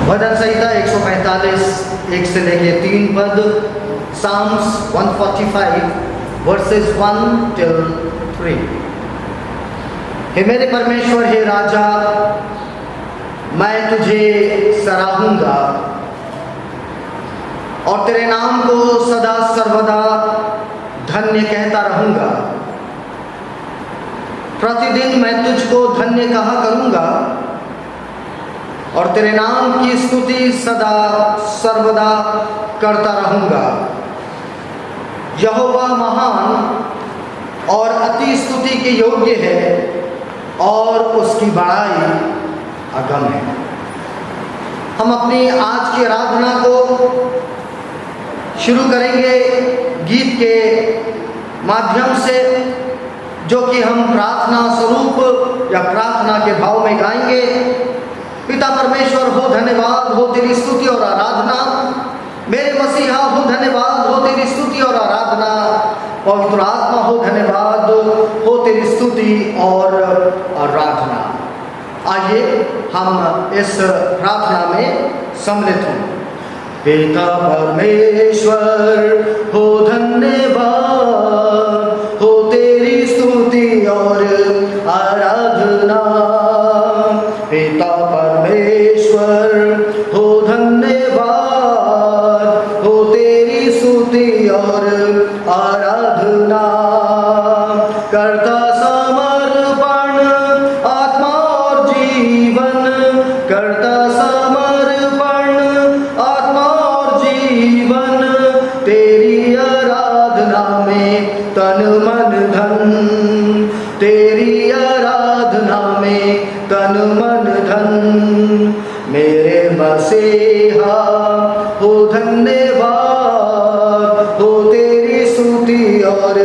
भजन संहिता 145 1 से लेके 3 पद, Psalms 145 वर्सेस 1 till 3। हे मेरे परमेश्वर, हे राजा, मैं तुझे सराहूंगा और तेरे नाम को सदा सर्वदा धन्य कहता रहूंगा। प्रतिदिन मैं तुझको धन्य कहा करूंगा और तेरे नाम की स्तुति सदा सर्वदा करता रहूंगा। यहोवा महान और अति स्तुति के योग्य है और उसकी बड़ाई अगम है। हम अपनी आज की आराधना को शुरू करेंगे गीत के माध्यम से, जो कि हम प्रार्थना स्वरूप या प्रार्थना के भाव में गाएंगे। पिता परमेश्वर हो धन्यवाद हो तेरी स्तुति और आराधना, मेरे मसीहा हो धन्यवाद हो तेरी स्तुति और आराधना, पवित्र आत्मा हो धन्यवाद हो तेरी स्तुति और आराधना। आइए हम इस प्रार्थना में सम्मिलित हों। पिता परमेश्वर हो धन्यवाद हो तेरी स्तुति और आराधना। पिता परमेश्वर हो धन्यवाद हो तेरी स्तुति और आराधना। करता समर्पण आत्मा और जीवन, करता समर्पण आत्मा और जीवन, तेरी आराधना में तन मन धन, तेरी आराधना में तन मन धन। मेरे मसीहा हो धन्यवाद हो तेरी स्तुति और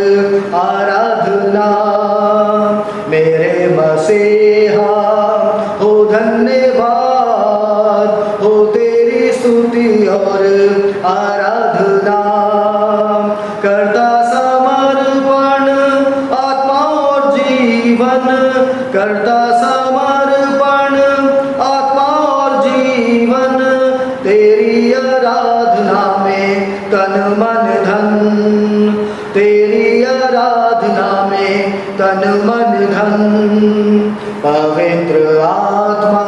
आराधना। मेरे मसीहा हो धन्यवाद हो तेरी स्तुति और आराधना। करता समर्पण आत्मा और जीवन, करता समर्पण आत्मा और जीवन, तेरी आराधना में तन मन धन, तेरी आराधना में तन मन धन। पवित्र आत्मा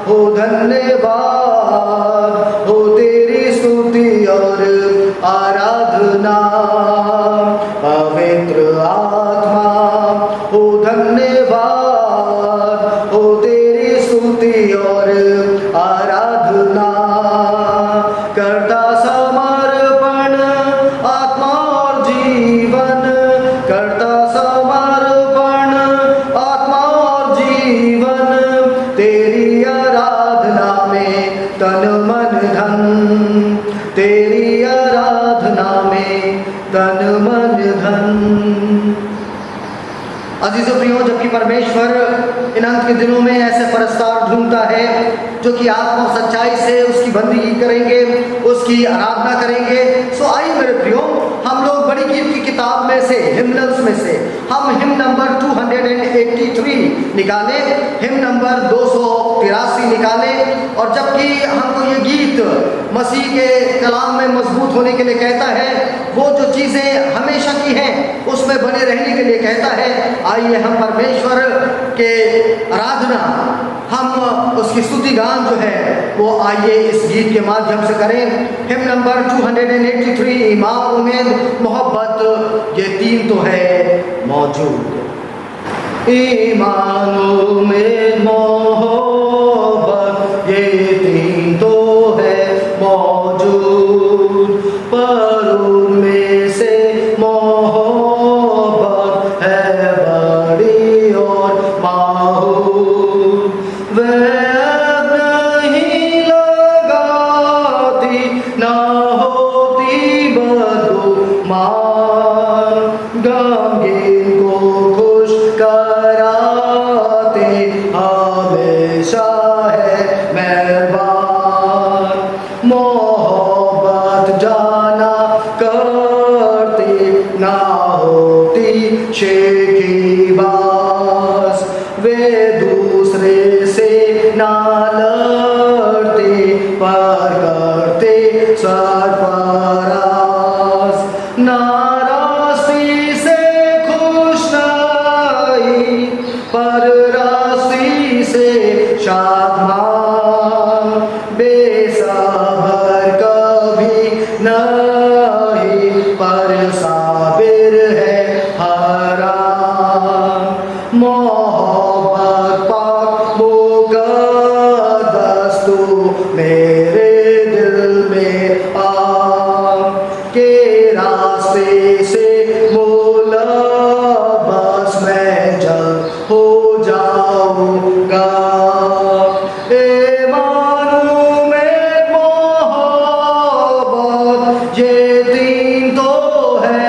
हो धन्यवाद हो तेरी स्तुति और आराधना। पवित्र आत्मा हो धन्यवाद हो तेरी स्तुति और आराधना। करता समर्पण आत्मा और जीवन, करता समर्पण आत्मा और जीवन, तेरी आराधना में तन मन धन, तेरी आराधना में तन मन धन। अजीजों प्रियो, जबकि परमेश्वर इन अंत के दिनों में ऐसे परस्तार ढूंढता है जो कि आत्मा और सच्चाई से उसकी बंदगी करेंगे, उसकी आराधना करेंगे। सो आइए मेरे प्रियो, हम लोग बड़ी गीत की किताब में से, हिम्नल्स में से हम हिम नंबर 283 निकाले, हिम नंबर 283 निकाले। और जबकि हमको ये गीत मसीह के कलाम में मजबूत होने के लिए कहता है, वो जो चीज़ें हमेशा की हैं उसमें बने रहने के लिए कहता है, आइए हम परमेश्वर के आराधना, हम उसकी स्तुति गान जो है वो आइए इस गीत के माध्यम से करें। हिम नंबर 283 ईमान उम्मीद मोहब्बत, ये तीन तो है मौजूद। ईमान उम्मीद मोहब्बत, ये तीन तो है मौजूद, पर उनमें से मोहब्बत है बड़ी और माहूद। वह नहीं लगाती ना होती बदगुमान, गमगीन को खुश कराते हमेशा है मेहरबान। मोहब्बत जाना करती ना होती शेखीबाज, वे दूसरे से ना लड़ते सरफराज, नारासी से खुश नहीं, पर राशि से शादमान, बेसबर कभी नहीं, पर साबिर है हराम। मोहब्बत पाक मुक़द्दस तू मेरे दिल में आ, के रास्ते से मुलव्वस मैं जल्द हो जाऊंगा। ईमानों में मोहब्बत ये तीन तो है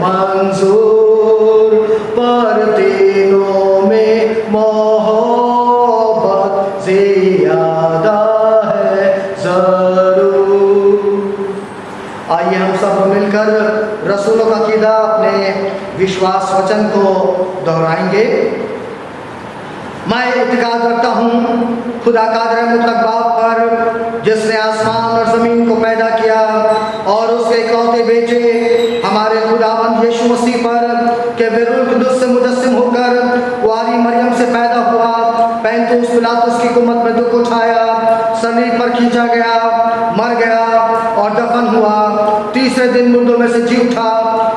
मंजूर, पर तीनों में मोहब्बत ज़्यादा है ज़रूर। आइए हम सब मिलकर रसूलों का क़ीदा अपने विश्वास वचन को दोहराएंगे। मैं इत्क़ाद रखता हूँ खुदा कादिर मुतलक बाप पर, जिसने आसमान और ज़मीन को पैदा किया, और उसके इकलौते बेटे हमारे खुदावंद यीशु मसीह पर, के वे रूह कुदस से मुजस्सिम होकर कुआरी मरियम से पैदा हुआ, पैंतुस पिलातुस की कुमत में दुख उठाया, सलीब पर खींचा गया, मर गया और दफन हुआ, तीसरे दिन मुर्दों में से जी उठा,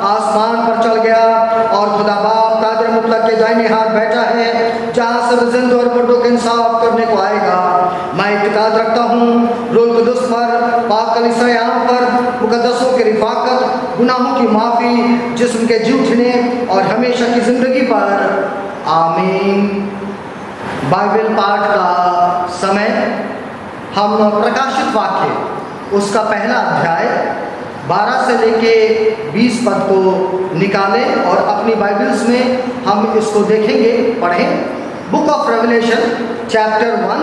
आसमान पर चल गया और खुदा बाप कादिर मुतलक के दाहिने हाथ बैठा है, जहाँ से जिंदा और मुर्दों के इंसाफ करने को आएगा। मैं इत्क़ाद रखता हूँ रूह कुदस पर, पाक कलीसिया पर, मुक़द्दसों की रिफ़ाक़त, गुनाहों की माफ़ी, जिस्म के जी उठने और हमेशा की ज़िंदगी पर। आमीन। बाइबल पाठ का समय हम प्रकाशित वाक्य उसका पहला अध्याय 12 से लेके 20 पद को निकालें और अपनी बाइबल्स में हम इसको देखेंगे, पढ़ें। Book of revelation chapter 1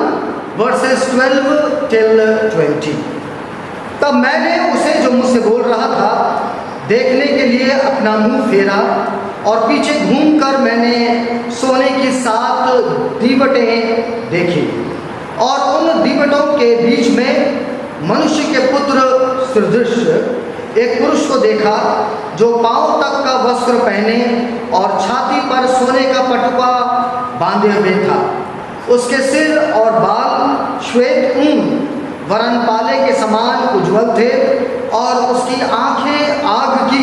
versus 12 till 20। तब मैंने उसे जो मुझसे बोल रहा था देखने के लिए अपना मुंह फेरा, और पीछे घूमकर मैंने सोने की 7 दीवटें देखी, और उन दीवटों के बीच में मनुष्य के पुत्र सदृश एक पुरुष को देखा, जो पांव तक का वस्त्र पहने और छाती पर सोने का पटुआ बांधे हुए था। उसके सिर और बाल श्वेत ऊन वरन पाले के समान उज्ज्वल थे, और उसकी आंखें आग की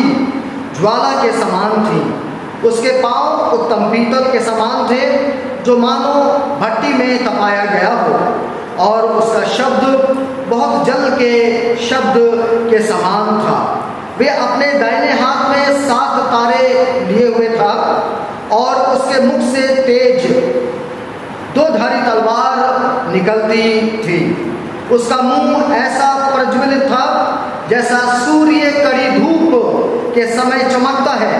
ज्वाला के समान थीं। उसके पांव उत्तम पीतल के समान थे, जो मानो भट्टी में तपाया गया हो, और उसका शब्द बहुत जल के शब्द के समान था। वे अपने दाहिने हाथ में 7 तारे लिए हुए था, और उसके मुख से तेज 2 धारी तलवार निकलती थी। उसका मुंह ऐसा प्रज्वलित था जैसा सूर्य कड़ी धूप के समय चमकता है।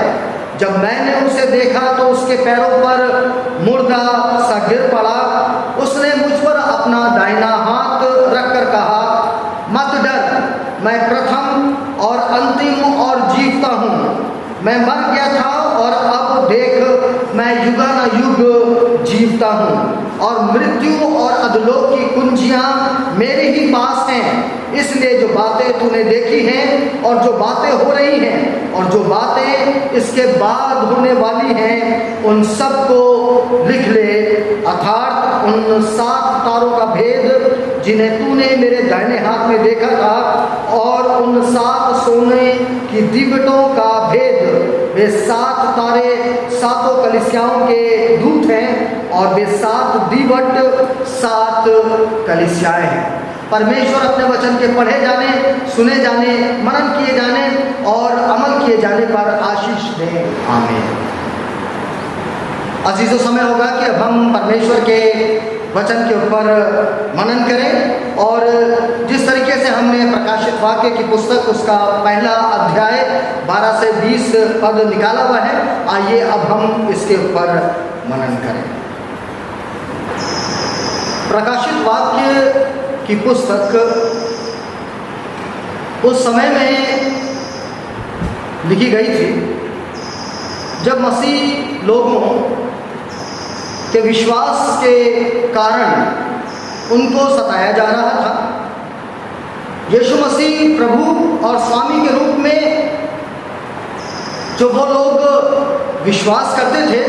जब मैंने उसे देखा तो उसके पैरों पर मुर्दा सा गिर पड़ा। उसने मुझ पर अपना दाहिना हाथ रखकर कहा, मत डर, मैं प्रथम और अंतिम और जीवता हूँ। मैं मर गया था और अब देख मैं युगानुयुग जीवता हूँ, और मृत्यु और अधोलोक की कुंजियाँ मेरे ही पास हैं। इसलिए जो बातें तूने देखी हैं और जो बातें हो रही हैं और जो बातें इसके बाद होने वाली हैं, उन सब को लिख ले, अर्थात उन 7 तारों का भेद जिन्हें तूने मेरे दाहिने हाथ में देखा था, और उन 7 सोने की दीवटों का भेद। वे 7 तारे 7 कलीसियाओं के दूत हैं, और वे 7 दीवट 7 कलीसियाएं हैं। परमेश्वर अपने वचन के पढ़े जाने, सुने जाने, मनन किए जाने और अमल किए जाने पर आशीष दें। आमीन। अजीजों, समय होगा कि अब हम परमेश्वर के वचन के ऊपर मनन करें, और जिस तरीके से हमने प्रकाशित वाक्य की पुस्तक उसका पहला अध्याय 12 से 20 पद निकाला हुआ है, आइए अब हम इसके ऊपर मनन करें। प्रकाशित वाक्य की पुस्तक उस समय में लिखी गई थी जब मसीह लोगों के विश्वास के कारण उनको सताया जा रहा था, यीशु मसीह प्रभु और स्वामी के रूप में जो वो लोग विश्वास करते थे,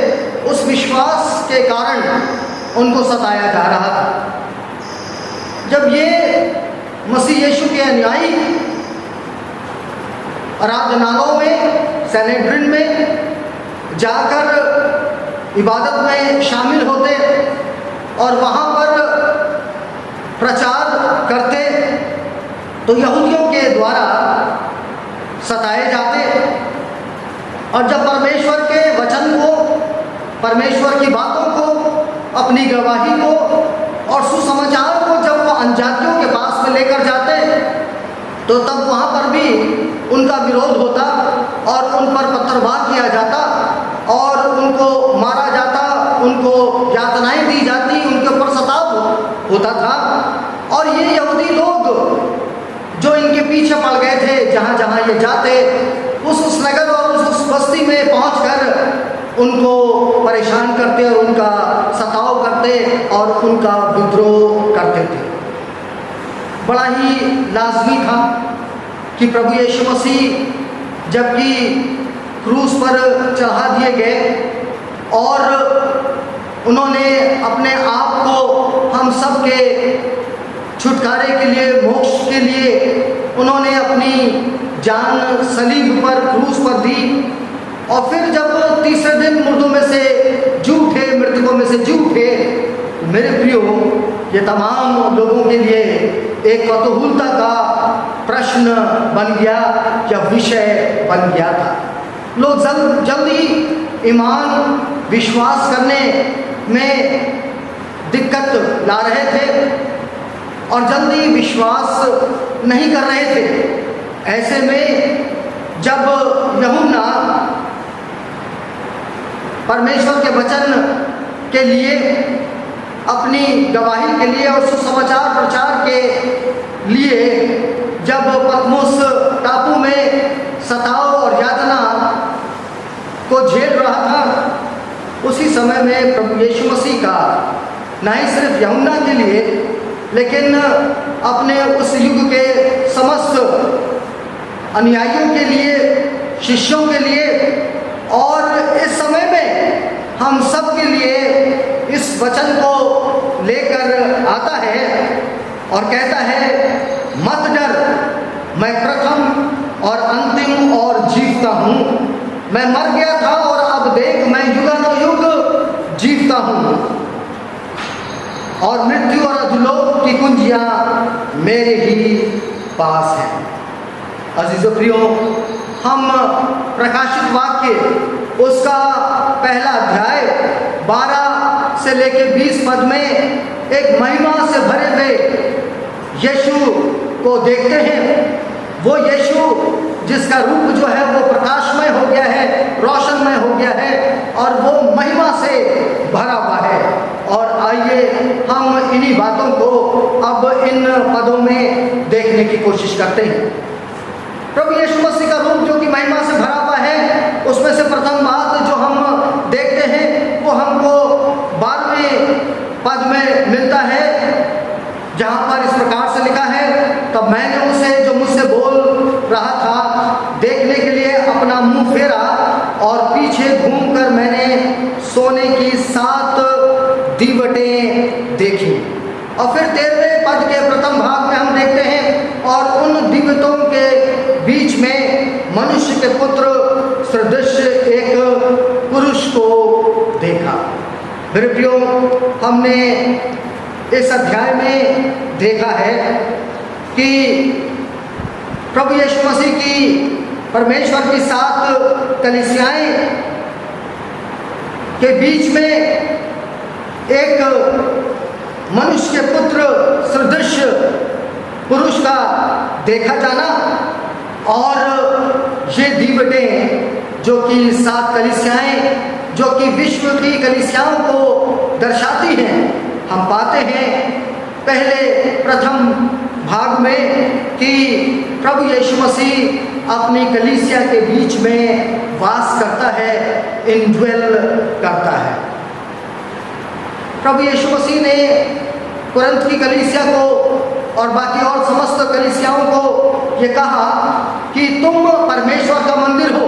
उस विश्वास के कारण उनको सताया जा रहा था। जब ये मसीह यीशु के अनुयायी आराधनालयों में, सैनेड्रिन में जाकर इबादत में शामिल होते और वहाँ पर प्रचार करते, तो यहूदियों के द्वारा सताए जाते। और जब परमेश्वर के वचन को, परमेश्वर की बातों को, अपनी गवाही को और सुसमाचार को जब वो अनजातियों के पास में लेकर जाते, तो तब वहाँ पर भी उनका विरोध होता और उन पर पत्थरवार किया जाता और उनको मारा जाता, उनको यातनाएं दी जाती, उनके ऊपर सताव होता था। और ये यहूदी लोग जो इनके पीछे पड़ गए थे, जहाँ जहाँ ये जाते, उस नगर और उस बस्ती में पहुंचकर उनको परेशान करते और उनका सताव करते और उनका विद्रोह करते थे। बड़ा ही लाजमी था कि प्रभु यीशु मसीह जबकि क्रूस पर चढ़ा दिए गए और उन्होंने अपने आप को हम सब के छुटकारे के लिए, मोक्ष के लिए उन्होंने अपनी जान सलीब पर, क्रूस पर दी। और फिर जब तीसरे दिन मुर्दों में से जी उठे, मृतकों में से जी उठे, मेरे प्रियो, ये तमाम लोगों के लिए एक कौतूहलता का प्रश्न बन गया या विषय बन गया था। लोग जल्दी ईमान, विश्वास करने में दिक्कत ला रहे थे और जल्दी विश्वास नहीं कर रहे थे। ऐसे में जब यूहन्ना परमेश्वर के वचन के लिए, अपनी गवाही के लिए और सुसमाचार प्रचार के लिए जब पतमुस टापू में सताव और यातना को झेल रहा था, उसी समय में प्रभु यीशु मसीह का न ही सिर्फ यूहन्ना के लिए लेकिन अपने उस युग के समस्त अनुयायियों के लिए, शिष्यों के लिए और इस समय में हम सब के लिए इस वचन को लेकर आता है और कहता है, मत डर, मैं प्रथम और अंतिम और जीवता हूँ। मैं मर गया था और अब देख मैं युगानुयुग जीवता हूँ और मृत्यु और अधोलोक की कुंजियाँ मेरे ही पास हैं। अजीजो प्रियो, हम प्रकाशित वाक्य उसका पहला अध्याय 12 से लेके 20 पद में एक महिमा से भरे हुए यीशु को देखते हैं। वो यीशु जिसका रूप जो है वो प्रकाशमय हो गया है, रोशनमय हो गया है और वो महिमा से भरा हुआ है। और आइए हम इन्हीं बातों को अब इन पदों में देखने की कोशिश करते हैं। प्रभु यीशु मसीह का रूप जो कि महिमा से भरा हुआ है, उसमें से प्रथम बात जो हम देखते हैं वो हमको 12वें पद में मिलता है, जहाँ पर इस प्रकार से लिखा है, तब मैंने उसे जो मुझसे बोल रहा था देखने के लिए अपना मुंह फेरा और पीछे घूमकर मैंने सोने की 7 दीवटें देखी। और फिर 13वें पद के प्रथम भाग में हम देखते हैं, और उन दीवटों के बीच में मनुष्य के पुत्र सदृश एक पुरुष को देखा। मेरे प्रियो, हमने इस अध्याय में देखा है कि प्रभु यीशु मसीह की, परमेश्वर की 7 कलीसियाएं के बीच में एक मनुष्य के पुत्र सदृश पुरुष का देखा जाना और ये दीवटें जो कि 7 कलीसियाएं जो कि विश्व की कलीसियाओं को दर्शाती हैं, हम पाते हैं पहले प्रथम भाग में कि प्रभु यीशु मसीह अपनी कलीसिया के बीच में वास करता है, इनड्वेल करता है। प्रभु यीशु मसीह ने कुरिन्थ की कलीसिया को और बाकी और समस्त कलीसियाओं को ये कहा कि तुम परमेश्वर का मंदिर हो,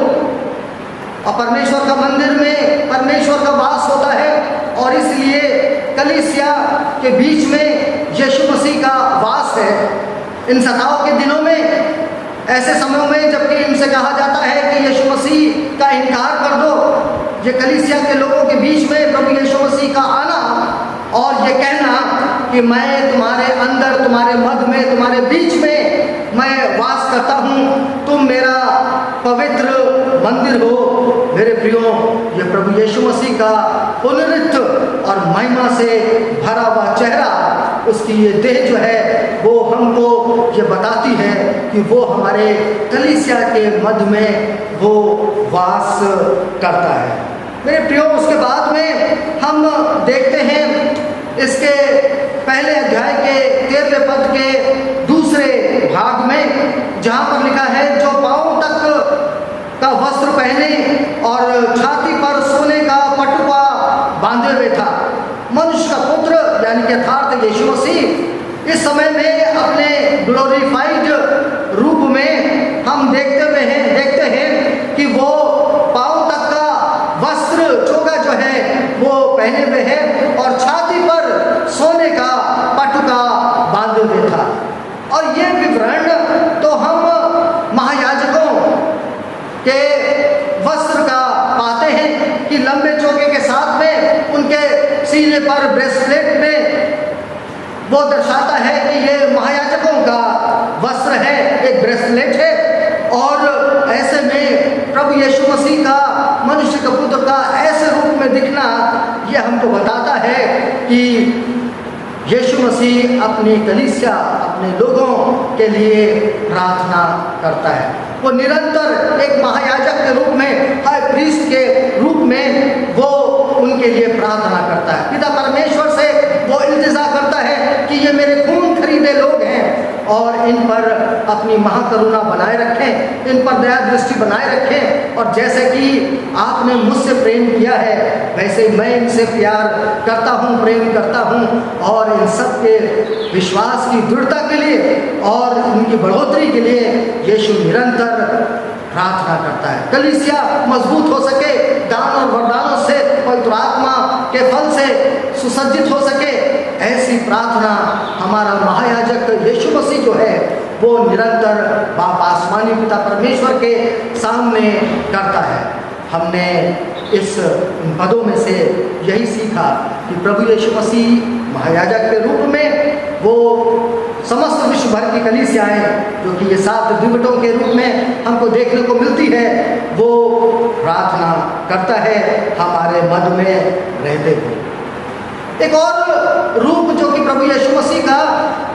और परमेश्वर का मंदिर में परमेश्वर का वास होता है, और इसलिए कलीसिया के बीच में यीशु मसीह का वास है। इन सताओं के दिनों में, ऐसे समयों में जबकि इनसे कहा जाता है कि यीशु मसीह का इनकार कर दो, ये कलीसिया के लोगों के बीच में प्रभु यीशु मसीह का आना और ये कहना कि मैं तुम्हारे अंदर, तुम्हारे मध्य में, तुम्हारे बीच में मैं वास करता हूँ, तुम मेरा पवित्र मंदिर हो। मेरे प्रियो, ये प्रभु यीशु मसीह का पुनरुत्थ और महिमा से भरा हुआ चेहरा, उसकी ये देह जो है वो हमको ये बताती है कि वो हमारे कलीसिया के मध्य में वो वास करता है। मेरे प्रियो, उसके बाद में हम देखते हैं इसके पहले अध्याय के 13वें पद के दूसरे भाग में, जहाँ पर लिखा है, जो पांव तक का वस्त्र पहने और छाती पर सोने का पटुआ बांधे हुए था। मनुष्य का पुत्र यानी कि यथार्थ यीशु मसीह इस समय में अपने ग्लोरीफाइड रूप में हम देखते हैं कि वो पांव तक का वस्त्र चोगा जो है वो पहने हुए है और छाती पर सोने का पटुका बांधे हुए था। और ये विवरण तो हम महायाजकों के वस्त्र का पाते हैं कि लंबे चोगे के साथ में उनके सीने पर ब्रेसलेट में वो दर्शाता है कि ये महायाजकों का वस्त्र है, एक ब्रेसलेट है। और ऐसे में प्रभु यीशु मसीह का, मनुष्य के पुत्र का ऐसे रूप में दिखना, ये हमको बताता है कि यीशु मसीह अपनी कलीसिया, अपने लोगों के लिए प्रार्थना करता है। वो निरंतर एक महायाजक के रूप में, हाई प्रीस्ट के रूप में वो उनके लिए प्रार्थना करता है। पिता परमेश्वर से वो इंतजार करता है कि ये मेरे खून खरीदे लोग हैं और इन पर अपनी महाकरुणा बनाए रखें, इन पर दया दृष्टि बनाए रखें, और जैसे कि आपने मुझसे प्रेम किया है वैसे मैं इनसे प्यार करता हूँ, प्रेम करता हूँ। और इन सब के विश्वास की दृढ़ता के लिए और इनकी बढ़ोतरी के लिए यीशु निरंतर प्रार्थना करता है। कलीसिया मजबूत हो सके, दान और वरदानों से, पवित्र आत्मा के फल से सुसज्जित हो सके, ऐसी प्रार्थना हमारा महायाजक यीशु मसीह जो है वो निरंतर बाप आसमानी पिता परमेश्वर के सामने करता है। हमने इस पदों में से यही सीखा कि प्रभु यीशु मसीह महायाजक के रूप में वो समस्त विश्व भर की कलीसियाएं, जो कि ये 7 दिवटों के रूप में हमको देखने को मिलती है, वो प्रार्थना करता है हमारे मध्य में रहते हुए। एक और रूप जो कि प्रभु यीशु मसीह का,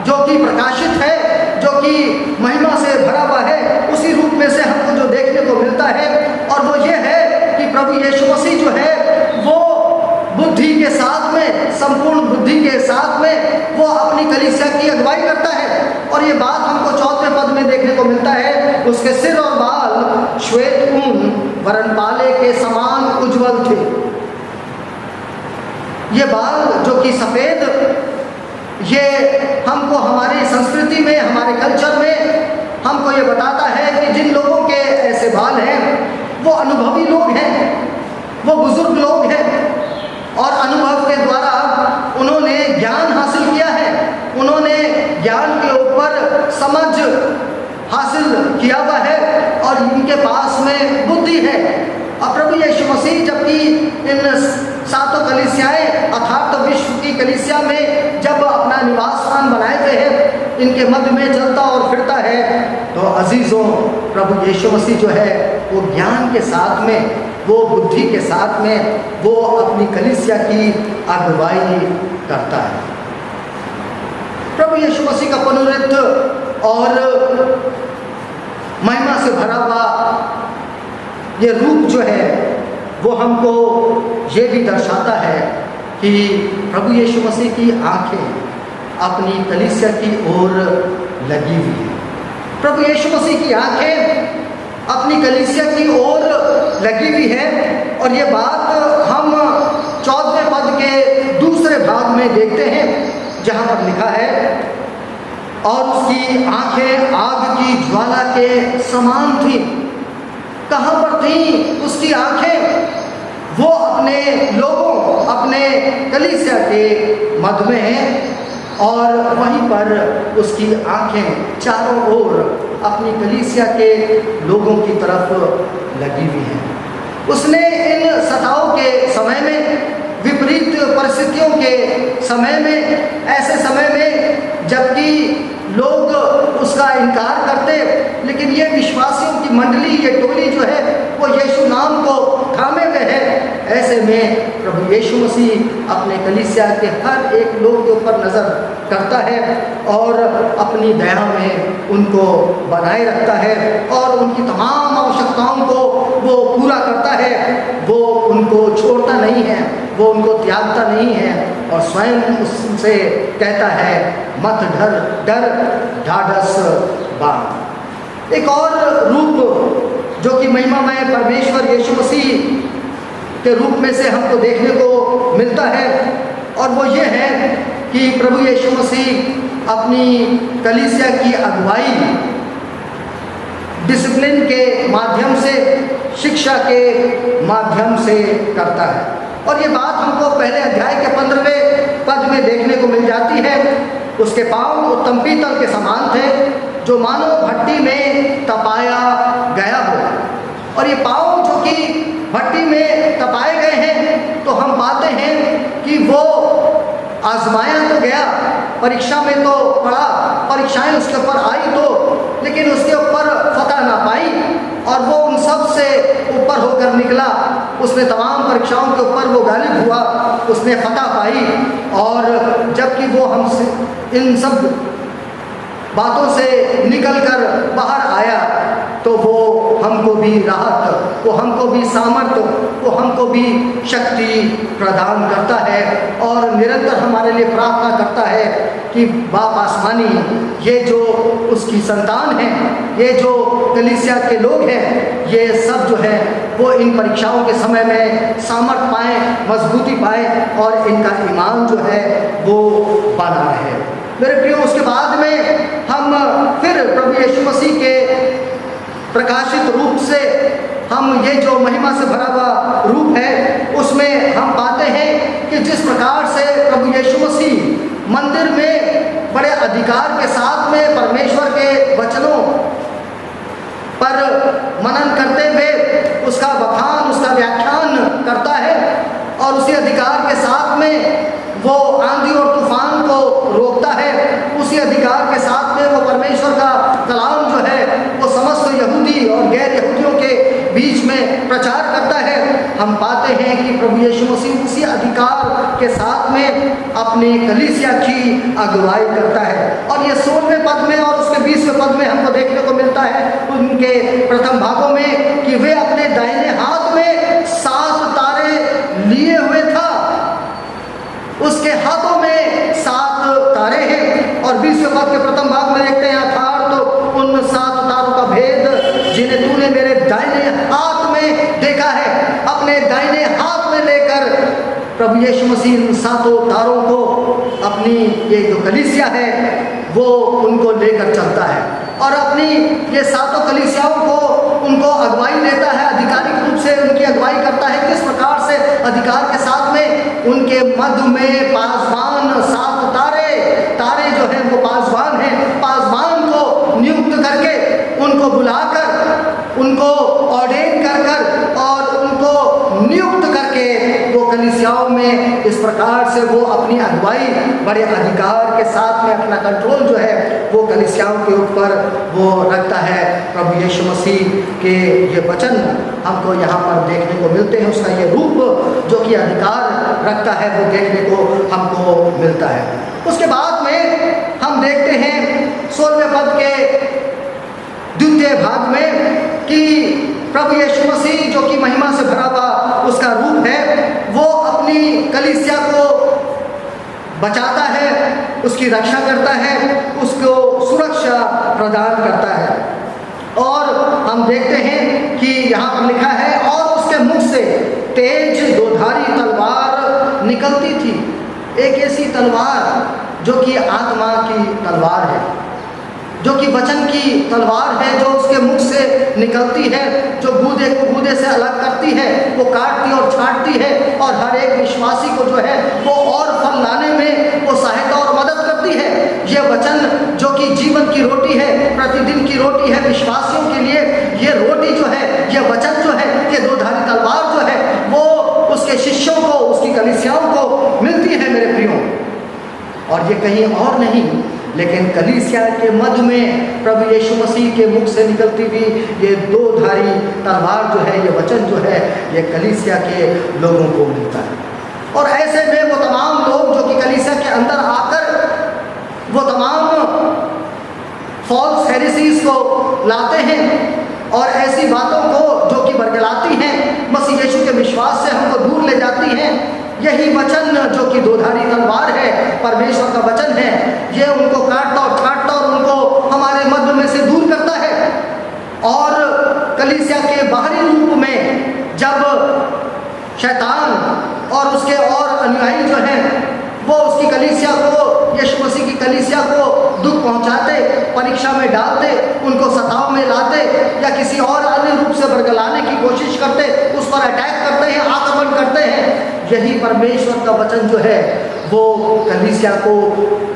जो कि प्रकाशित है, जो कि महिमा से भरा हुआ है, उसी रूप में से हमको जो देखने को मिलता है, और वो ये है कि प्रभु यीशु मसीह जो है वो बुद्धि के साथ में, संपूर्ण बुद्धि के साथ में वो अपनी कलीसिया की अगुवाई करता है। और ये बात हमको 4वें पद में देखने को मिलता है, उसके सिर और बाल श्वेत ऊन वरनपाले के समान उज्जवल थे। ये बाल जो कि सफ़ेद, ये हमको हमारी संस्कृति में, हमारे कल्चर में हमको ये बताता है कि जिन लोगों के ऐसे बाल हैं वो अनुभवी लोग हैं, वो बुजुर्ग लोग हैं, और अनुभव के द्वारा उन्होंने ज्ञान हासिल किया है, उन्होंने ज्ञान के ऊपर समझ हासिल किया हुआ है, और इनके पास में बुद्धि है। और प्रभु यीशु मसीह जबकि इन 7 कलीसियाएं अर्थात विश्व की कलीसिया में जब अपना निवास स्थान बनाए हुए हैं, इनके मध्य में चलता और फिरता है, तो अजीजों, प्रभु यीशु मसीह जो है वो ज्ञान के साथ में, वो बुद्धि के साथ में वो अपनी कलीसिया की अगुवाई करता है। प्रभु यीशु मसीह का पुनरुत्थ और महिमा से भरा हुआ ये रूप जो है वो हमको ये भी दर्शाता है कि प्रभु यीशु मसीह की आंखें अपनी कलीसिया की ओर लगी हुई है। प्रभु यीशु मसीह की आंखें अपनी कलीसिया की ओर लगी हुई है, और ये बात हम 14वें पद के दूसरे भाग में देखते हैं, जहाँ पर लिखा है, और उसकी आंखें आग की ज्वाला के समान थी। कहाँ पर थी उसकी आंखें? वो अपने लोगों, अपने कलीसिया के मध्य में है और वहीं पर उसकी आंखें चारों ओर अपनी कलीसिया के लोगों की तरफ लगी हुई हैं। उसने इन सताओं के समय में, विपरीत परिस्थितियों के समय में, ऐसे समय में जबकि लोग उसका इनकार करते, लेकिन ये विश्वासियों की मंडली, ये टोली जो है वो यीशु नाम को थामे हुए है, ऐसे में प्रभु यीशु मसीह अपने कलीसिया के हर एक लोग के ऊपर नज़र करता है और अपनी दया में उनको बनाए रखता है और उनकी तमाम आवश्यकताओं को वो पूरा करता है। वो उनको छोड़ता नहीं है, वो उनको त्यागता नहीं है और स्वयं उससे कहता है, मत डर, डर ढाढ़स बांध। एक और रूप जो कि महिमामय परमेश्वर यीशु मसीह के रूप में से हमको देखने को मिलता है और वो ये है कि प्रभु यीशु मसीह अपनी कलीसिया की अगुवाई डिसिप्लिन के माध्यम से, शिक्षा के माध्यम से करता है। और ये बात हमको पहले अध्याय के 15वें पद में देखने को मिल जाती है। उसके पांव उत्तम पीतल के समान थे, जो मानो भट्टी में तपाया गया हो। और ये पांव जो कि भट्टी में तपाए गए हैं, तो हम पाते हैं कि वो आजमाया तो गया, परीक्षा में तो पड़ा, परीक्षाएं उसके ऊपर आई तो, लेकिन उसके ऊपर फतह ना पाई और वो उन सब से ऊपर होकर निकला। उसने तमाम परीक्षाओं के ऊपर वो गालिब हुआ, उसने फतह पाई। और जबकि वो हमसे इन सब बातों से निकलकर बाहर आया, तो वो हमको भी राहत, वो हमको भी सामर्थ्य, वो हमको भी शक्ति प्रदान करता है और निरंतर हमारे लिए प्रार्थना करता है कि बाप आसमानी, ये जो उसकी संतान है, ये जो कलीसिया के लोग हैं, ये सब जो है वो इन परीक्षाओं के समय में सामर्थ्य पाएँ, मजबूती पाएँ और इनका ईमान जो है वो बना रहे। मेरे प्रियो, उसके बाद में हम फिर प्रभु यीशु मसीह के प्रकाशित रूप से, हम ये जो महिमा से भरा हुआ रूप है, उसमें हम पाते हैं कि जिस प्रकार से प्रभु यीशु मसीह मंदिर में बड़े अधिकार के साथ में परमेश्वर के वचनों पर मनन करते हुए उसका बखान, उसका व्याख्यान करता है और उसी अधिकार के साथ में वो आंधी और तूफान को रोकता है, उसी अधिकार के साथ में वो परमेश्वर का कलाम जो है वो समस्त यहूदी और गैर यहूदियों के बीच में प्रचार करता है। हम पाते हैं कि प्रभु यीशु मसीह उसी अधिकार के साथ में अपनी कलीसिया की अगुवाई करता है। और ये 16वें पद में और उसके 20वें पद में हमको देखने को मिलता है उनके प्रथम भागों में कि वे अपने दाहिने हाथ में 7 तारे लिए हुए था, उसके हाथों में 7 तारे हैं। और 20वें पद के प्रथम भाग में देखते हैं, अर्थात तो उन 7 तारों का भेद जिन्हें तूने मेरे दाहिने हाथ में देखा है। अपने दाहिने हाथ में लेकर प्रभु यीशु मसीह इन 7 तारों को, अपनी ये जो कलीसिया है वो उनको लेकर चलता है और अपनी ये 7 कलीसियाओं को उनको अगुवाई देता है, आधिकारिक रूप से उनकी अगुवाई करता है। किस प्रकार से? अधिकार के साथ में उनके मध्य में पासवान 7 तारे जो हैं वो पासवान हैं। पासवान को नियुक्त करके, उनको बुलाकर, उनको ऑर्डेन कर और उनको नियुक्त करके वो कलीसियाओं में इस प्रकार से वो अपनी अगुवाई बड़े अधिकार के साथ में अपना कंट्रोल जो है वो कलीसियाओं के ऊपर वो रखता है। प्रभु यीशु मसीह के ये वचन हमको यहाँ पर देखने को मिलते हैं, उसका ये रूप जो कि अधिकार रखता है वो देखने को हमको मिलता है। उसके बाद में हम देखते हैं 16वें पद के द्वितीय भाग में कि प्रभु यीशु मसीह जो कि महिमा से भरा हुआ उसका रूप है, वो अपनी कलीसिया को बचाता है, उसकी रक्षा करता है, उसको सुरक्षा प्रदान करता है। और हम देखते हैं कि यहाँ पर लिखा है, और उसके मुख से तेज 2धारी तलवार निकलती थी। एक ऐसी तलवार जो कि आत्मा की तलवार है। जो कि वचन की तलवार है, जो उसके मुख से निकलती है, जो गूदे को गूदे से अलग करती है, वो काटती और छांटती है और हर एक विश्वासी को जो है वो और फल लाने में वो सहायता और मदद करती है। ये वचन जो कि जीवन की रोटी है, प्रतिदिन की रोटी है विश्वासियों के लिए, ये रोटी जो है, ये वचन जो है, ये दो धारी तलवार जो है वो उसके शिष्यों को, उसकी कलीसियाओं को मिलती है मेरे प्रियो। और ये कहीं और नहीं लेकिन कलीसिया के मध्य में प्रभु यीशु मसीह के मुख से निकलती हुई ये दो धारी तलवार जो है, ये वचन जो है, ये कलीसिया के लोगों को मिलता है। और ऐसे में वो तमाम लोग जो कि कलीसिया के अंदर आकर वो तमाम फॉल्स हेरेसीज को लाते हैं और ऐसी बातों को जो कि बरगलाती हैं, मसीह यीशु के विश्वास से हमको दूर ले जाती हैं, यही वचन जो कि दो धारी तलवार है, परमेश्वर का वचन है, ये उनको काटता और छांटता और उनको हमारे मध्य में से दूर करता है। और कलीसिया के बाहरी रूप में जब शैतान और उसके और अनुयायी जो हैं वो उसकी कलीसिया को, यीशु मसीह की कलीसिया को दुख पहुंचाते, परीक्षा में डालते, उनको सताव में लाते या किसी और अन्य रूप से बरगलाने की कोशिश करते, उस पर अटैक करते हैं, आक्रमण करते हैं, यही परमेश्वर का वचन जो है वो कलीसिया को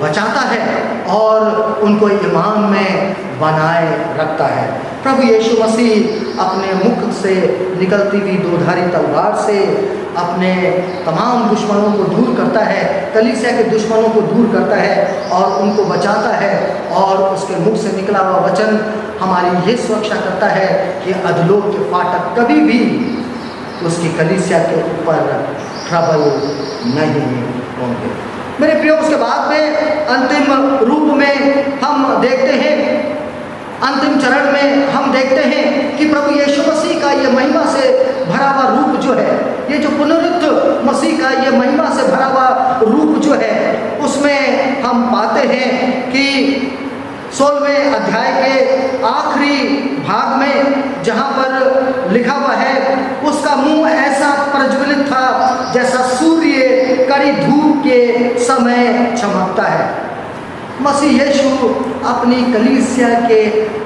बचाता है और उनको ईमान में बनाए रखता है। प्रभु यीशु मसीह अपने मुख से निकलती हुई दो धारी तलवार से अपने तमाम दुश्मनों को दूर करता है, कलीसिया के दुश्मनों को दूर करता है और उनको बचाता है। और उसके मुख से निकला हुआ वचन हमारी ये सुरक्षा करता है कि अधलोक के फाटक कभी भी उसकी कलीसिया के ऊपर ट्रबल नहीं होंगे। मेरे प्रियो, उसके बाद में अंतिम रूप में हम देखते हैं, अंतिम चरण में हम देखते हैं कि प्रभु यीशु मसीह का ये महिमा से भरा हुआ रूप जो है, ये जो पुनरुत्थ मसीह का ये महिमा से भरा हुआ रूप जो है, उसमें हम पाते हैं कि 16वें अध्याय के आखिरी भाग में जहाँ पर लिखा हुआ है, उसका मुंह ऐसा प्रज्वलित था जैसा सूर्य कड़ी धूप के समय चमकता है। मसीह यीशु अपनी कलीसिया के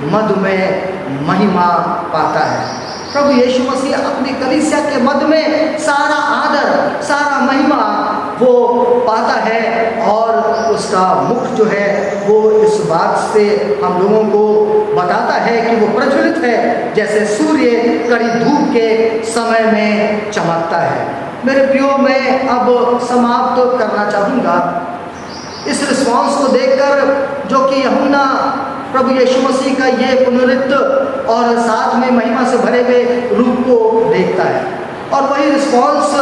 मध्य में महिमा पाता है। प्रभु यीशु मसीह अपनी कलीसिया के मध्य में सारा आदर, सारा महिमा वो पाता है और उसका मुख जो है वो इस बात से हम लोगों को बताता है कि वो प्रज्वलित है जैसे सूर्य कड़ी धूप के समय में चमकता है। मेरे प्रियो, मैं अब समाप्त करना चाहूँगा इस रिस्पॉन्स को देखकर जो कि यूहन्ना प्रभु यीशु मसीह का ये पुनरुत्थ और साथ में महिमा से भरे हुए रूप को देखता है। और वही रिस्पॉन्स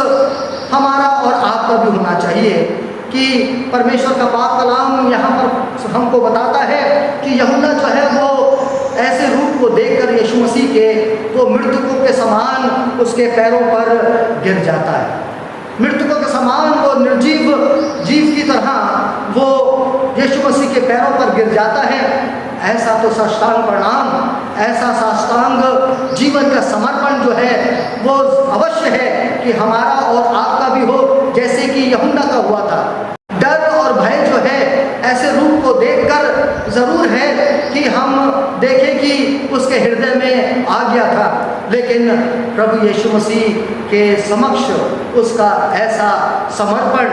हमारा और आपका भी होना चाहिए कि परमेश्वर का पाक कलाम यहाँ पर हमको बताता है कि यूहन्ना जो है वो ऐसे रूप को देखकर यीशु मसीह के वो मृतकों के समान उसके पैरों पर गिर जाता है। मृतकों के समान वो निर्जीव जीव की तरह वो यीशु मसीह के पैरों पर गिर जाता है। ऐसा तो साष्टांग प्रणाम, ऐसा साष्टांग जीवन का समर्पण जो है वो अवश्य है कि हमारा और आपका भी हो, जैसे कि यूहन्ना का हुआ था। डर और भय जो है ऐसे रूप को देखकर जरूर है कि हम देखें कि उसके हृदय में आ गया था, लेकिन प्रभु यीशु मसीह के समक्ष उसका ऐसा समर्पण,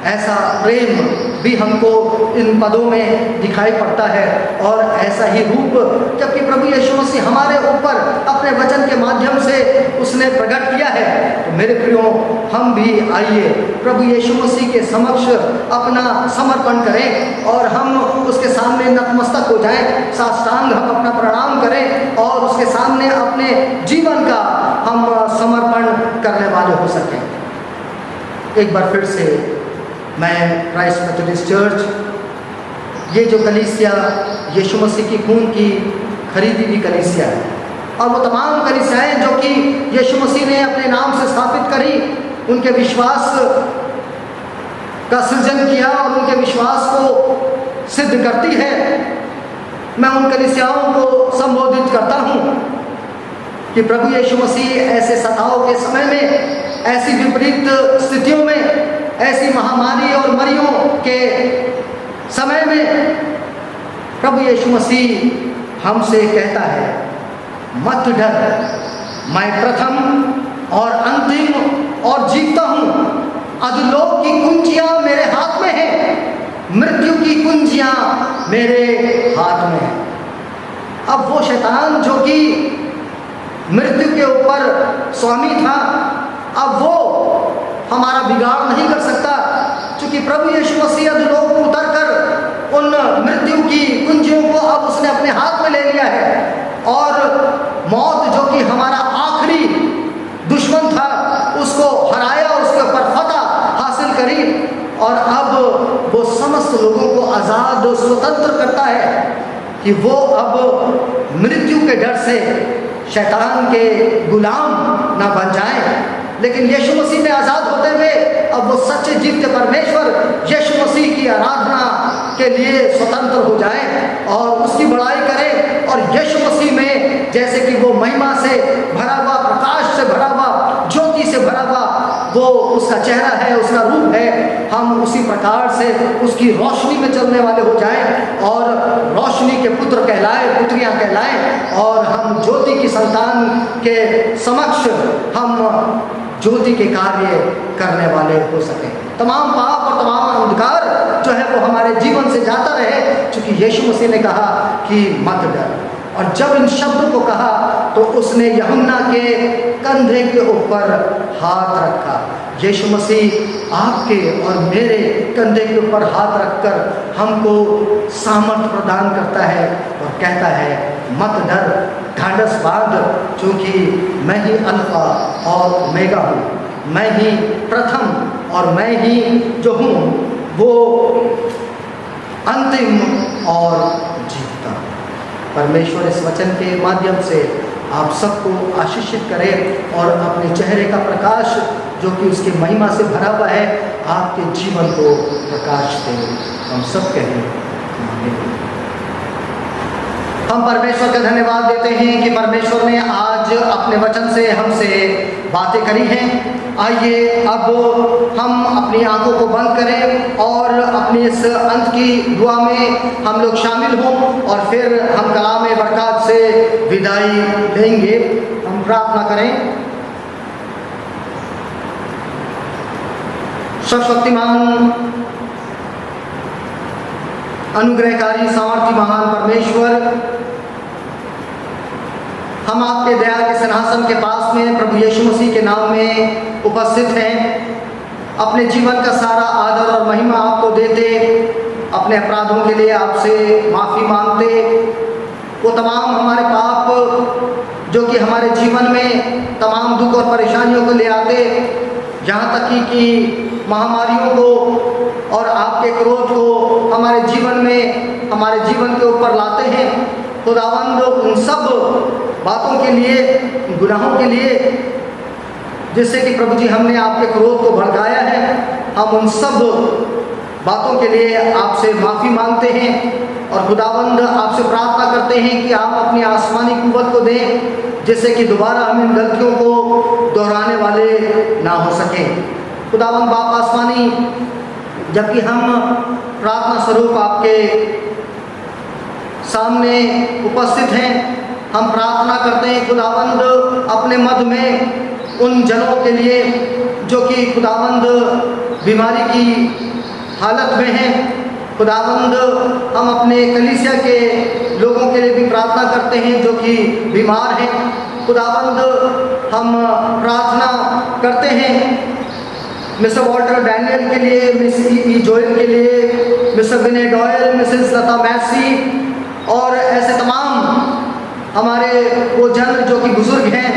ऐसा प्रेम भी हमको इन पदों में दिखाई पड़ता है। और ऐसा ही रूप जबकि प्रभु यीशु मसीह हमारे ऊपर अपने वचन के माध्यम से उसने प्रकट किया है, तो मेरे प्रियो, हम भी आइए प्रभु यीशु मसीह के समक्ष अपना समर्पण करें और हम उसके सामने नतमस्तक हो जाएं, साष्टांग हम अपना प्रणाम करें और उसके सामने अपने जीवन का हम समर्पण करने वाले हो सकें। एक बार फिर से मैं क्राइस्ट मेथोडिस्ट चर्च, ये जो कलीसिया यीशु मसीह की खून की खरीदी हुई कलीसिया है और वो तमाम कलीसियाएं जो कि यीशु मसीह ने अपने नाम से स्थापित करी, उनके विश्वास का सृजन किया और उनके विश्वास को सिद्ध करती है, मैं उन कलीसियाओं को संबोधित करता हूँ कि प्रभु यीशु मसीह ऐसे सताव के समय में, ऐसी विपरीत स्थितियों में, ऐसी महामारी और मरियों के समय में प्रभु यीशु मसीह हमसे कहता है, मत डर, मैं प्रथम और अंतिम और जीता हूँ। अधोलोक की कुंजियाँ मेरे हाथ में हैं, मृत्यु की कुंजियाँ मेरे हाथ में हैं। अब वो शैतान जो कि मृत्यु के ऊपर स्वामी था, अब वो हमारा बिगाड़ नहीं कर सकता, क्योंकि प्रभु यीशु मसीह अधोलोक में उतरकर उन मृत्यु की कुंजियों को अब उसने अपने हाथ में ले लिया है। और मौत जो कि हमारा आखिरी दुश्मन था, उसको हराया, उसके ऊपर फतह हासिल करी, और अब वो समस्त लोगों को आज़ाद और स्वतंत्र करता है कि वो अब मृत्यु के डर से शैतान के गुलाम ना बन जाएं, लेकिन यीशु मसीह में आज़ाद होते हुए अब वो सच्चे जीवते परमेश्वर यीशु मसीह की आराधना के लिए स्वतंत्र हो जाएं और उसकी बड़ाई करें। और यीशु मसीह में जैसे कि वो महिमा से भरा हुआ, प्रकाश से भरा हुआ, ज्योति से भरा हुआ वो उसका चेहरा है, उसका रूप है, हम उसी प्रकार से उसकी रोशनी में चलने वाले हो जाएं और रोशनी के पुत्र कहलाए, पुत्रियां कहलाएं, और हम ज्योति की संतान के समक्ष हम ज्योति के कार्य करने वाले हो सकें। तमाम पाप और तमाम अंधकार जो है वो हमारे जीवन से जाता रहे, क्योंकि यीशु मसीह ने कहा कि मत डर। और जब इन शब्दों को कहा तो उसने यूहन्ना के कंधे के ऊपर हाथ रखा। यीशु मसीह आपके और मेरे कंधे के ऊपर हाथ रखकर हमको सामर्थ प्रदान करता है और कहता है, मत डर, ढांढस बांध, क्योंकि मैं ही अल्फा और ओमेगा हूँ, मैं ही प्रथम और मैं ही जो हूँ वो अंतिम और जीवता। परमेश्वर इस वचन के माध्यम से आप सबको आशीषित करें और अपने चेहरे का प्रकाश जो कि उसकी महिमा से भरा हुआ है आपके जीवन को प्रकाश दे। हम सब कहें आमीन। हम परमेश्वर का धन्यवाद देते हैं कि परमेश्वर ने आज अपने वचन से हमसे बातें करी हैं। आइए अब हम अपनी आंखों को बंद करें और अपनी इस अंत की दुआ में हम लोग शामिल हों और फिर हम कलाम बरकत से विदाई लेंगे। हम प्रार्थना करें। सर्वशक्तिमान अनुग्रहकारी सामर्थी महान परमेश्वर, हम आपके दया के सिंहासन के पास में प्रभु यीशु मसीह के नाम में उपस्थित हैं। अपने जीवन का सारा आदर और महिमा आपको देते, अपने अपराधों के लिए आपसे माफ़ी मांगते, वो तमाम हमारे पाप जो कि हमारे जीवन में तमाम दुख और परेशानियों को ले आते, यहाँ तक कि महामारियों को और आपके क्रोध को हमारे जीवन में, हमारे जीवन के ऊपर लाते हैं। खुदावंद, उन सब बातों के लिए, गुनाहों के लिए जिससे कि प्रभु जी हमने आपके क्रोध को भड़काया है, हम उन सब बातों के लिए आपसे माफ़ी मांगते हैं और खुदावंद आपसे प्रार्थना करते हैं कि आप अपनी आसमानी कुव्वत को दें, जिससे कि दोबारा हम इन गलतियों को दोहराने वाले ना हो सकें। खुदावंद बाप आसमानी, जबकि हम प्रार्थना स्वरूप आपके सामने उपस्थित हैं, हम प्रार्थना करते हैं खुदावंद अपने मध्य में उन जनों के लिए जो कि खुदावंद बीमारी की हालत में हैं। खुदावंद हम अपने कलीसिया के लोगों के लिए भी प्रार्थना करते हैं जो कि बीमार हैं। खुदावंद हम प्रार्थना करते हैं मिस्टर वॉल्टर डैनियल के लिए, मिस ई जोएल के लिए, मिस्टर विनय डॉयल, मिसेस लता मैसी और ऐसे तमाम हमारे वो जन जो कि बुजुर्ग हैं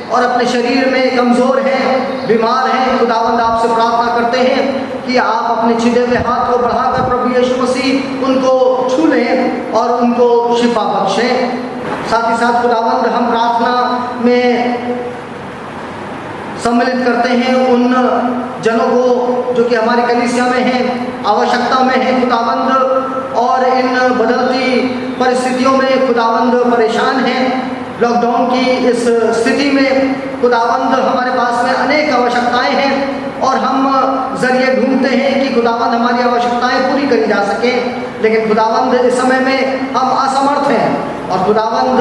और अपने शरीर में कमज़ोर हैं, बीमार हैं। खुदावंद आपसे प्रार्थना करते हैं कि आप अपने छिदे हुए हाथ को बढ़ाकर प्रभु यीशु मसीह उनको छू लें और उनको शिफा बख्शें। साथ ही साथ खुदावंद हम प्रार्थना में सम्मिलित करते हैं उन जनों को जो कि हमारी कलीसिया में हैं, आवश्यकता में हैं खुदावंद, और इन बदलती परिस्थितियों में खुदावंद परेशान हैं। लॉकडाउन की इस स्थिति में खुदावंद हमारे पास में अनेक आवश्यकताएं हैं और हम जरिए ढूंढते हैं कि खुदावंद हमारी आवश्यकताएं पूरी करी जा सकें। लेकिन खुदावंद इस समय में हम असमर्थ हैं, और खुदावंद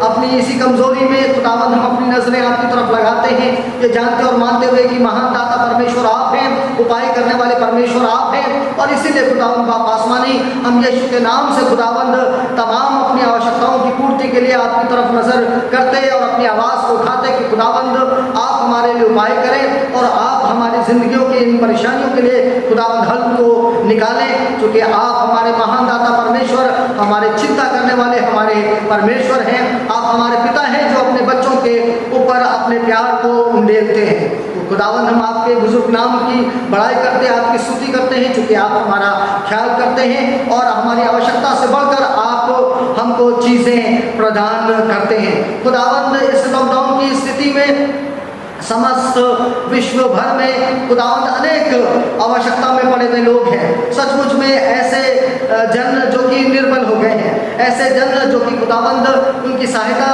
अपनी इसी कमजोरी में खुदावंद हम अपनी नजरें आपकी तरफ लगाते हैं, ये जानते और मानते हुए कि महान दाता परमेश्वर आप हैं, उपाय करने वाले परमेश्वर आप हैं। और इसीलिए खुदावंद बाप आसमानी, हम यीशु के नाम से खुदावंद तमाम अपनी आवश्यकताओं की पूर्ति के लिए आपकी तरफ नजर करते और अपनी आवाज़ को उठाते कि खुदावंद आप हमारे लिए उपाय करें और आप हमारी जिंदगियों की इन परेशानियों के लिए खुदावंद हल को निकालें, क्योंकि आप हमारे महान दाता परमेश्वर, हमारे चिंता करने वाले हमारे परमेश्वर हैं। आप हमारे पिता हैं जो अपने बच्चों के ऊपर अपने प्यार को उंडेलते हैं। तो खुदावंद हम आपके बुजुर्ग नाम की बड़ाई करते हैं, आपकी स्तुति करते हैं, क्योंकि आप हमारा ख्याल करते हैं और हमारी आवश्यकता से बढ़कर आप हमको चीज़ें प्रदान करते हैं। खुदावंद इस लॉकडाउन की स्थिति में समस्त विश्व भर में खुदावंद अनेक आवश्यकता में पड़े हुए लोग हैं। सचमुच में ऐसे जन जो कि निर्बल हो गए हैं, ऐसे जन जो कि खुदावंद उनकी सहायता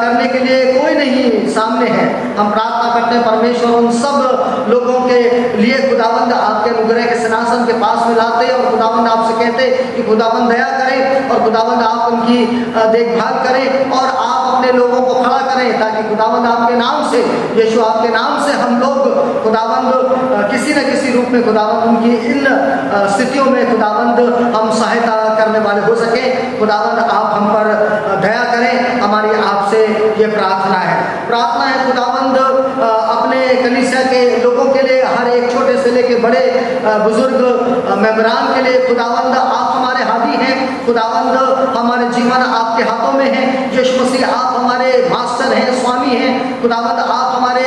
करने के लिए कोई नहीं सामने है। हम प्रार्थना करते हैं परमेश्वर उन सब लोगों के लिए खुदावंद आपके अनुग्रह के सिंहासन के पास में लाते और खुदावंद आपसे कहते कि खुदावंद दया करें और खुदावंद आप उनकी देखभाल करें और आप अपने लोगों को खड़ा करें, ताकि खुदावंद आपके नाम से, यीशु आपके नाम से हम लोग खुदावंद किसी न किसी रूप में खुदावंद उनकी इन स्थितियों में खुदावंद हम सहायता करने वाले हो सके। खुदावंद आप हम पर दया करें, हमारी आपसे ये प्रार्थना है। प्रार्थना है खुदावंद अपने कलीसिया के लोगों के लिए, हर एक छोटे से लेके बड़े बुजुर्ग मेंबरान के लिए खुदावंद आप हमारे हावी हैं। खुदावंद हमारे जीवन आपके हाथों में है। यीशु मसीह आप हमारे मास्टर हैं, स्वामी हैं। खुदावंद आप हमारे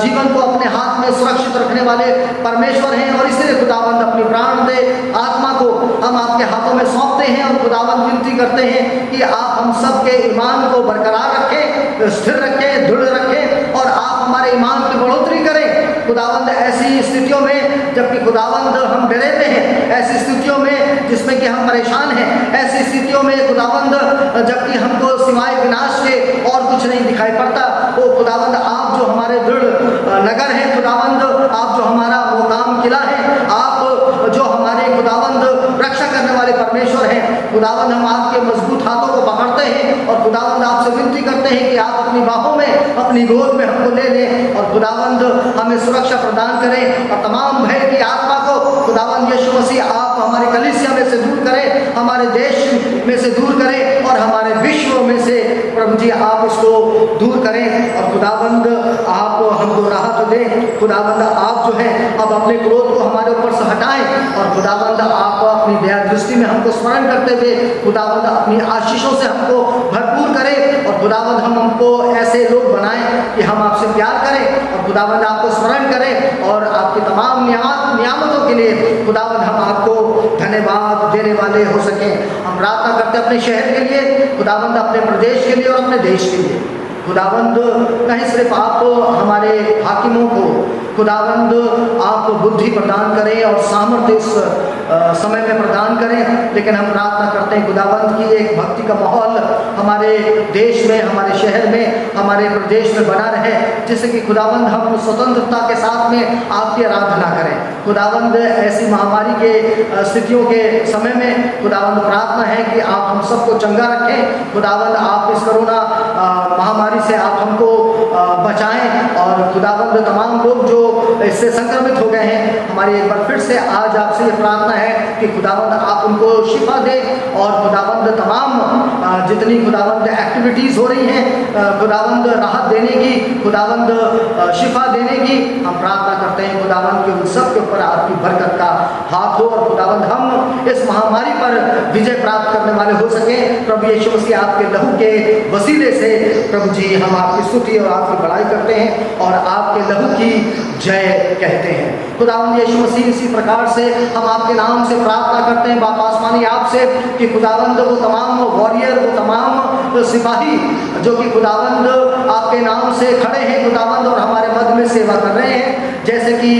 जीवन को अपने हाथ में सुरक्षित रखने वाले परमेश्वर हैं, और इसलिए खुदावंद अपनी प्राण दे आत्मा को हम आपके हाथों में सौंपते हैं और खुदावंद विनती करते हैं कि आप हम सब के ईमान को बरकरार रखें, स्थिर रखें, दृढ़ रखें, और आप हमारे ईमान की बढ़ोतरी करें। खुदावंद ऐसी स्थितियों में जबकि खुदावंद हम डरे हैं, ऐसी स्थितियों में जिसमें कि हम परेशान हैं, ऐसी स्थितियों में खुदावंद जबकि हमको सिवाय विनाश के और कुछ नहीं दिखाई पड़ता, वो खुदावंद आप जो हमारे दृढ़ नगर हैं, खुदावंद आप जो हमारा मुकाम किला है, आप जो हमारे खुदावंद रक्षा करने वाले परमेश्वर हैं, खुदावंद हम आपके मजबूत हाथों को पकड़ते हैं और खुदावंद आपसे विनती करते हैं कि आप अपनी बाहों में, अपनी गोद में हमको ले लें और खुदावंद हमें सुरक्षा प्रदान करें और तमाम भय की आत्मा को खुदावंद यीशु मसीह आप हमारे कलीसिया में से दूर करें, हमारे देश में से दूर करें और हमारे विश्व में से प्रभु जी आप उसको दूर करें। और खुदावंद आप हमको राहत दें। खुदावंद आप जो है अब अपने क्रोध को हमारे ऊपर से हटाएं और खुदावंद आप अपनी दया दृष्टि में हमको स्मरण करते हुए खुदावंद अपनी आशीषों से हमको भरपूर करें और खुदावंद हम हमको ऐसे लोग बनाएं कि हम आपसे प्यार करें और खुदावंद आपको स्मरण करें और आपकी तमाम नियामतों के लिए खुदावंद हम आपको धन्यवाद देने वाले हो सकें। हम प्रार्थना करते हैं अपने शहर के लिए, खुदावंद अपने प्रदेश के लिए और अपने देश के लिए। खुदावंद नहीं सिर्फ आप हमारे हाकिमों को खुदावंद आप बुद्धि प्रदान करें और सामर्थ्य इस समय में प्रदान करें, लेकिन हम प्रार्थना करते हैं खुदावंद की एक भक्ति का माहौल हमारे देश में, हमारे शहर में, हमारे प्रदेश में बना रहे, जिससे कि खुदावंद हम स्वतंत्रता के साथ में आपकी आराधना करें। खुदावंद ऐसी महामारी के स्थितियों के समय में खुदावंद प्रार्थना है कि आप हम सबको चंगा रखें। खुदावंद आप इस कोरोना महामारी से आप हमको बचाएं और खुदावंद तमाम लोग जो इससे संक्रमित हो गए हैं, हमारी एक बार फिर से आज आपसे ये प्रार्थना है कि खुदावंद आप उनको शिफा दें और खुदावंद तमाम जितनी खुदावंद एक्टिविटीज़ हो रही हैं खुदावंद राहत देने की, खुदावंद शिफा देने की, हम प्रार्थना करते हैं खुदावंद के उन सब के ऊपर आपकी बरकत का हाथ हो और खुदावंद हम इस महामारी पर विजय प्राप्त करने वाले हो सकें। प्रभु यीशु मसीह आपके लहू के वसीले से प्रभु जी हम आपकी स्तुति और आपकी बड़ाई करते हैं और आपके लहू की जय कहते हैं। खुदावंद यीशु मसीह इसी प्रकार से हम आपके नाम से प्रार्थना करते हैं बाप आसमानी आपसे कि खुदावंद वो तमाम वॉरियर, वो तमाम सिपाही जो कि खुदावंद आपके नाम से खड़े हैं खुदावंद और हमारे मध्य में सेवा कर रहे हैं, जैसे कि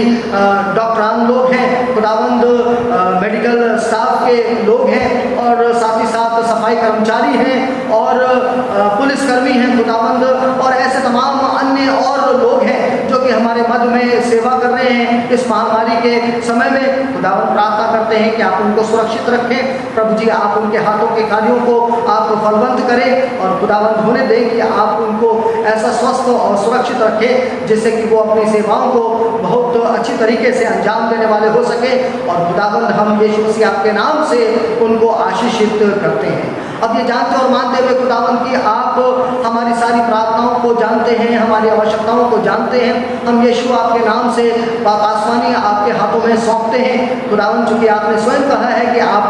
डॉक्टरान लोग हैं खुदावंद, मेडिकल स्टाफ के लोग हैं और साथ ही साथ सफाई कर्मचारी हैं और पुलिसकर्मी हैं खुदावंद और ऐसे तमाम अन्य और लोग हैं जो कि हमारे मध्य में सेवा कर रहे हैं इस महामारी के समय में, खुदावन प्रार्थना करते हैं कि आप उनको सुरक्षित रखें। प्रभु जी, आप उनके हाथों के कार्यों को आप फलवंत करें और खुदावन होने दें कि आप उनको ऐसा स्वस्थ और सुरक्षित रखें जिससे कि वो अपनी सेवाओं को बहुत अच्छी तरीके से अंजाम देने वाले हो सके। और खुदावन हम यीशु मसीह आपके नाम से उनको आशीषित करते हैं। अब ये जानते और मानते हुए खुदावन की आप हमारी सारी प्रार्थनाओं को जानते हैं, हमारी आवश्यकताओं को जानते हैं। हम यीशु आपके नाम से बाप आसमानी आपके हाथों में सौंपते हैं। खुदावन, चूँकि आपने स्वयं कहा है कि आप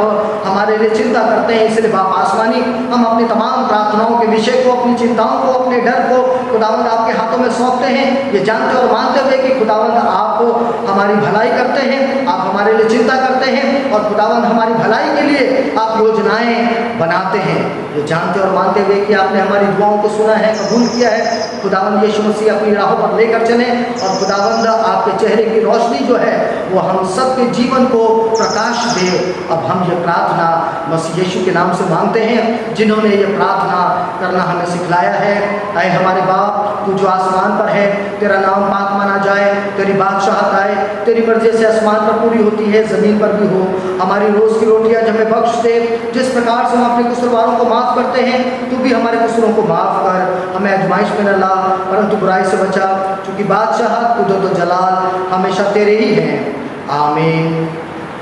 हमारे लिए चिंता करते हैं, इसलिए बाप आसमानी हम अपनी तमाम प्रार्थनाओं के विषय को, अपनी चिंताओं को, अपने डर को खुदावन आपके हाथों में सौंपते हैं। ये जानते और मानते हुए कि खुदावन आप हमारी भलाई करते हैं, आप हमारे लिए चिंता करते हैं और खुदावन हमारी भलाई के लिए आप योजनाएं बनाते हैं। ये जानते और मानते हुए कि आपने हमारी दुआओं को सुना है, कबूल किया है। खुदावन यीशु मसीह अपनी राहों पर लेकर चले और खुदावंद आपके चेहरे की रोशनी जो है वो हम सबके जीवन को प्रकाश दे। अब हम ये प्रार्थना मसीह यीशु के नाम से मांगते हैं, जिन्होंने ये प्रार्थना करना हमें सिखलाया है। आए हमारे बाप, तू जो आसमान पर है, तेरा नाम पाक माना जाए, तेरी बादशाहत आए, तेरी मर्जी से आसमान पर पूरी होती है, ज़मीन पर भी हो। हमारी रोज़ की रोटियां हमें बख्श दे, जिस प्रकार से हम अपने कसूरवारों को माफ़ करते हैं, तू भी हमारे कसूरों को माफ़ कर। हमें आजमाइश में न ला, परंतु बुराई से बचा, क्योंकि बादशाहत, कुदरत और जलाल हमेशा तेरे ही हैं। आमीन।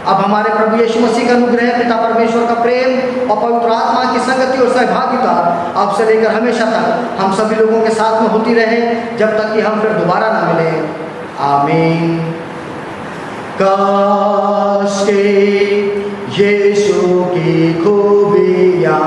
अब हमारे प्रभु यीशु मसीह का अनुग्रह, पिता परमेश्वर का प्रेम और पवित्र आत्मा की संगति और सहभागिता अब से लेकर हमेशा तक हम सभी लोगों के साथ में होती रहे, जब तक कि हम फिर दोबारा न मिलें। आमीन। काश के यीशु की खूबियाँ